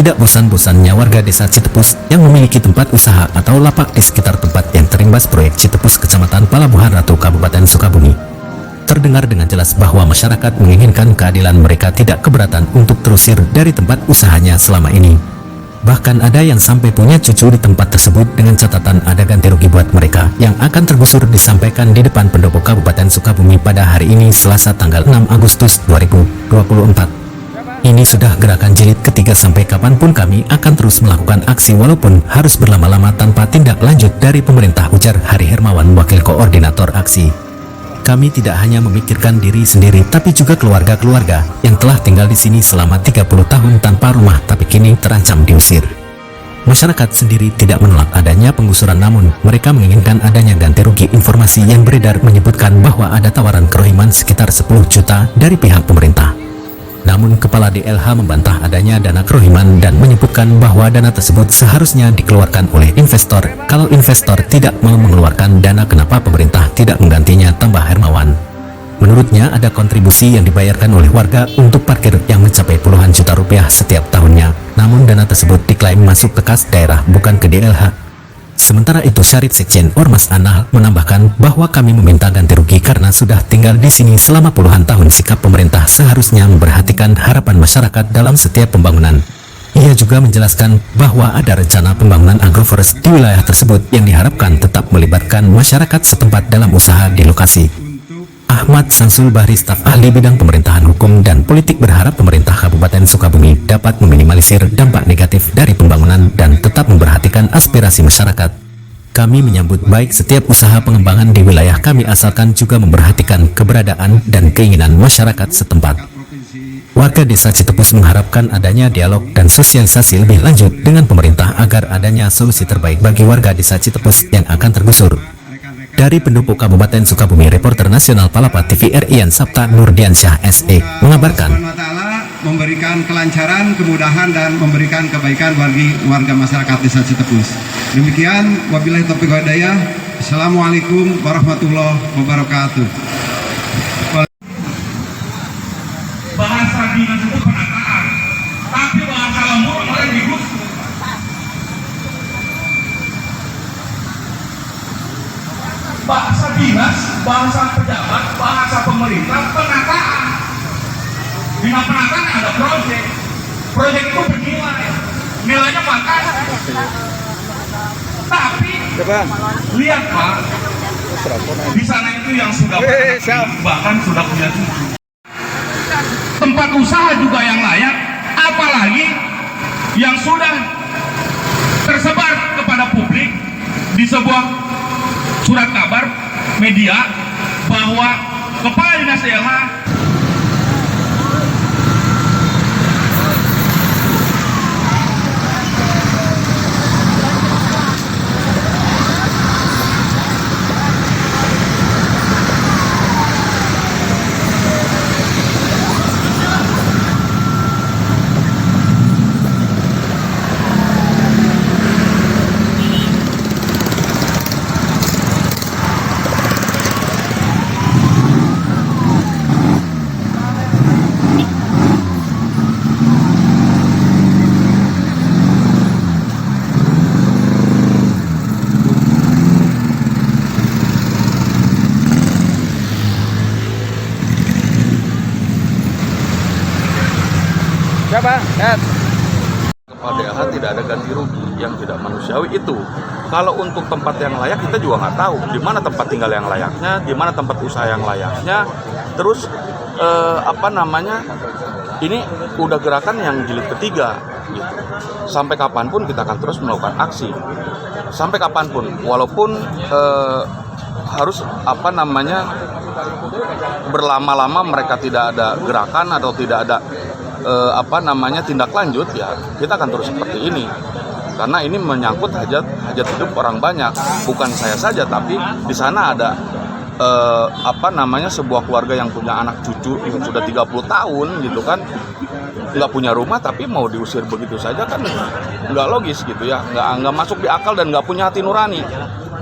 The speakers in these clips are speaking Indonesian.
Tidak bosan-bosannya warga desa Citepus yang memiliki tempat usaha atau lapak di sekitar tempat yang terimbas proyek Citepus Kecamatan Palabuhan Ratu Kabupaten Sukabumi. Terdengar dengan jelas bahwa masyarakat menginginkan keadilan, mereka tidak keberatan untuk terusir dari tempat usahanya selama ini. Bahkan ada yang sampai punya cucu di tempat tersebut dengan catatan ada ganti rugi buat mereka yang akan tergusur, disampaikan di depan pendopo Kabupaten Sukabumi pada hari ini Selasa tanggal 6 Agustus 2024. Ini sudah gerakan jilid ketiga, sampai kapanpun kami akan terus melakukan aksi walaupun harus berlama-lama tanpa tindak lanjut dari pemerintah, ujar Hari Hermawan, wakil koordinator aksi. Kami tidak hanya memikirkan diri sendiri tapi juga keluarga-keluarga yang telah tinggal di sini selama 30 tahun tanpa rumah tapi kini terancam diusir. Masyarakat sendiri tidak menolak adanya penggusuran, namun mereka menginginkan adanya ganti rugi. Informasi yang beredar menyebutkan bahwa ada tawaran kerohiman sekitar 10 juta dari pihak pemerintah. Namun Kepala DLH membantah adanya dana kerohiman dan menyebutkan bahwa dana tersebut seharusnya dikeluarkan oleh investor. Kalau investor tidak mau mengeluarkan dana, kenapa pemerintah tidak menggantinya, tambah Hermawan. Menurutnya ada kontribusi yang dibayarkan oleh warga untuk parkir yang mencapai puluhan juta rupiah setiap tahunnya. Namun dana tersebut diklaim masuk ke kas daerah, bukan ke DLH. Sementara itu Syarif Sekjen Ormas Anal menambahkan bahwa kami meminta ganti rugi karena sudah tinggal di sini selama puluhan tahun. Sikap pemerintah seharusnya memperhatikan harapan masyarakat dalam setiap pembangunan. Ia juga menjelaskan bahwa ada rencana pembangunan agroforest di wilayah tersebut yang diharapkan tetap melibatkan masyarakat setempat dalam usaha di lokasi. Ahmad Samsul Bahri, staf ahli bidang pemerintahan hukum dan politik, berharap pemerintah Kabupaten Sukabumi dapat meminimalisir dampak negatif dari pembangunan dan tetap memperhatikan aspirasi masyarakat. Kami menyambut baik setiap usaha pengembangan di wilayah kami asalkan juga memperhatikan keberadaan dan keinginan masyarakat setempat. Warga desa Citepus mengharapkan adanya dialog dan sosialisasi lebih lanjut dengan pemerintah agar adanya solusi terbaik bagi warga desa Citepus yang akan tergusur. Dari pendopo Kabupaten Sukabumi, reporter nasional Palapa TV Rian Sabta Nurdiansyah SE mengabarkan. Memberikan kelancaran, kemudahan, dan memberikan kebaikan bagi warga masyarakat desa Citepus. Demikian, wabillahi taufiq wal hidayah. Assalamualaikum warahmatullahi wabarakatuh. Bahasa dinas itu penataan, tapi bahasa lembut oleh digusur. Bahasa dinas, bahasa pejabat, bahasa pemerintah, penataan. Di penataan ada proyek. Proyek itu bernilai, nilainya makan. Tapi lihat Pak, di sana itu yang sudah bahkan sudah punya cucu. Tempat usaha juga yang layak, apalagi yang sudah tersebar kepada publik di sebuah surat kabar media bahwa Kepala Dinas DLH Kepala DLH tidak ada ganti rugi yang tidak manusiawi itu. Kalau untuk tempat yang layak kita juga nggak tahu di mana tempat tinggal yang layaknya, di mana tempat usaha yang layaknya. Terus ini udah gerakan yang jilid ketiga gitu. Sampai kapanpun kita akan terus melakukan aksi. Sampai kapanpun, walaupun harus berlama-lama mereka tidak ada gerakan atau tidak ada tindak lanjut, ya kita akan terus seperti ini karena ini menyangkut hajat hidup orang banyak, bukan saya saja tapi di sana ada sebuah keluarga yang punya anak cucu yang sudah 30 tahun gitu kan, nggak punya rumah tapi mau diusir begitu saja kan nggak logis gitu ya, nggak masuk di akal dan nggak punya hati nurani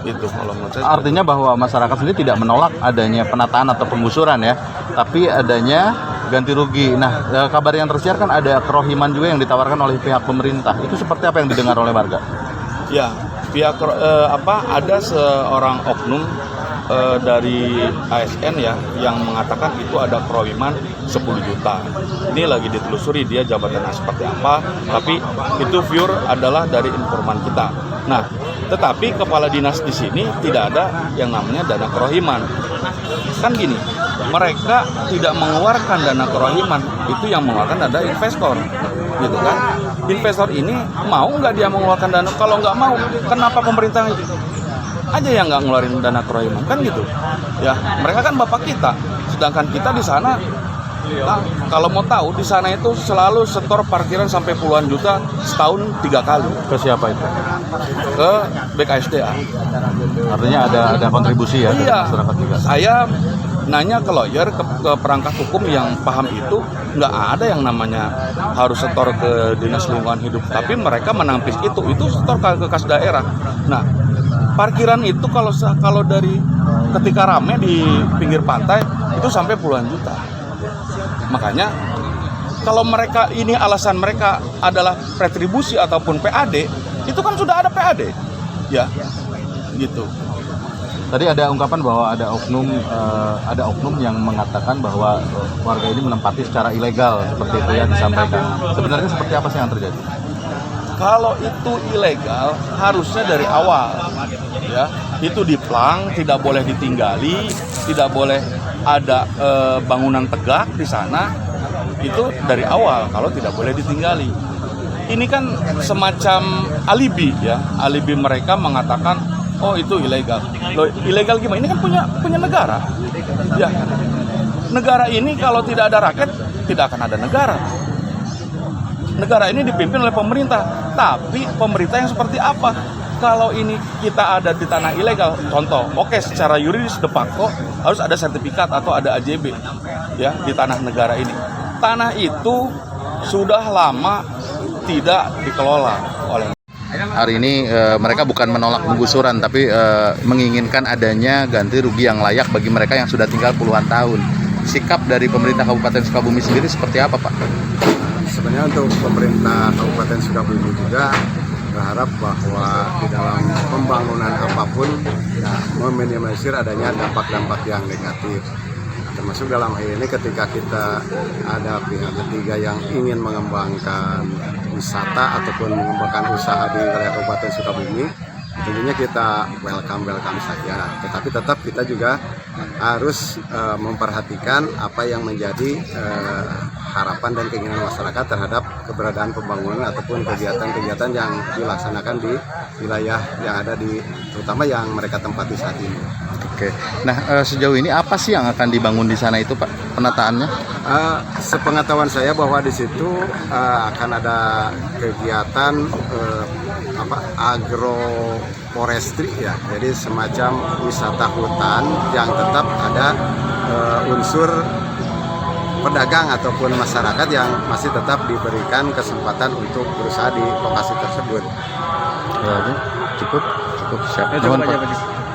gitu kalau menurut saya. Artinya bahwa masyarakat sendiri tidak menolak adanya penataan atau penggusuran ya, tapi adanya ganti rugi. Nah, kabar yang tersiar kan ada kerohiman juga yang ditawarkan oleh pihak pemerintah. Itu seperti apa yang didengar oleh warga? Ya, pihak ada seorang oknum dari ASN ya yang mengatakan itu ada kerohiman 10 juta. Ini lagi ditelusuri dia jabatannya seperti apa, tapi itu pure adalah dari informan kita. Nah, tetapi kepala dinas di sini tidak ada yang namanya dana kerohiman. Kan gini, mereka tidak mengeluarkan dana kerohiman, itu yang mengeluarkan ada investor, gitu kan? Investor ini mau nggak dia mengeluarkan dana? Kalau nggak mau, kenapa pemerintah aja yang nggak ngeluarin dana kerohiman, kan gitu? Ya, mereka kan bapak kita, sedangkan kita di sana. Nah, kalau mau tahu di sana itu selalu setor parkiran sampai puluhan juta setahun 3 kali. Ke siapa itu? Ke BKSDA. Artinya ada kontribusi ya dari Iya, masyarakat juga. saya nanya ke lawyer, ke perangkat hukum yang paham itu, nggak ada yang namanya harus setor ke Dinas Lingkungan Hidup. Tapi mereka menampis itu setor ke kas daerah. Nah, parkiran itu kalau dari ketika rame di pinggir pantai itu sampai puluhan juta. Makanya kalau mereka ini alasan mereka adalah retribusi ataupun PAD, itu kan sudah ada PAD, ya, gitu. Tadi ada ungkapan bahwa ada oknum yang mengatakan bahwa warga ini menempati secara ilegal, seperti itu yang disampaikan. Sebenarnya seperti apa sih yang terjadi? Kalau itu ilegal, harusnya dari awal, ya, itu diplang, tidak boleh ditinggali, tidak boleh ada bangunan tegak di sana, itu dari awal kalau tidak boleh ditinggali. Ini kan semacam alibi ya, alibi mereka mengatakan, oh itu ilegal. Loh, ilegal gimana? Ini kan punya negara, ya. Negara ini kalau tidak ada rakyat, tidak akan ada negara. Negara ini dipimpin oleh pemerintah, tapi pemerintah yang seperti apa? Kalau ini kita ada di tanah ilegal, contoh, oke, secara yuridis de facto harus ada sertifikat atau ada AJB ya di tanah negara ini. Tanah itu sudah lama tidak dikelola oleh. Hari ini mereka bukan menolak penggusuran, tapi menginginkan adanya ganti rugi yang layak bagi mereka yang sudah tinggal puluhan tahun. Sikap dari pemerintah Kabupaten Sukabumi sendiri seperti apa, Pak? Sebenarnya untuk pemerintah Kabupaten Sukabumi juga berharap bahwa di dalam pembangunan apapun ya, meminimalisir adanya dampak-dampak yang negatif. Termasuk dalam hal ini ketika kita ada pihak ketiga yang ingin mengembangkan wisata ataupun mengembangkan usaha di wilayah Kabupaten Sukabumi, tentunya kita welcome saja. Tetapi tetap kita juga harus memperhatikan apa yang menjadi harapan dan keinginan masyarakat terhadap keberadaan pembangunan ataupun kegiatan-kegiatan yang dilaksanakan di wilayah yang ada di, terutama yang mereka tempati saat ini. Oke. Nah, sejauh ini apa sih yang akan dibangun di sana itu, Pak? Penataannya? Sepengetahuan saya bahwa di situ akan ada kegiatan agroforestry ya. Jadi semacam wisata hutan yang tetap ada unsur pedagang ataupun masyarakat yang masih tetap diberikan kesempatan untuk berusaha di lokasi tersebut. Ya, cukup siap. Terima kasih.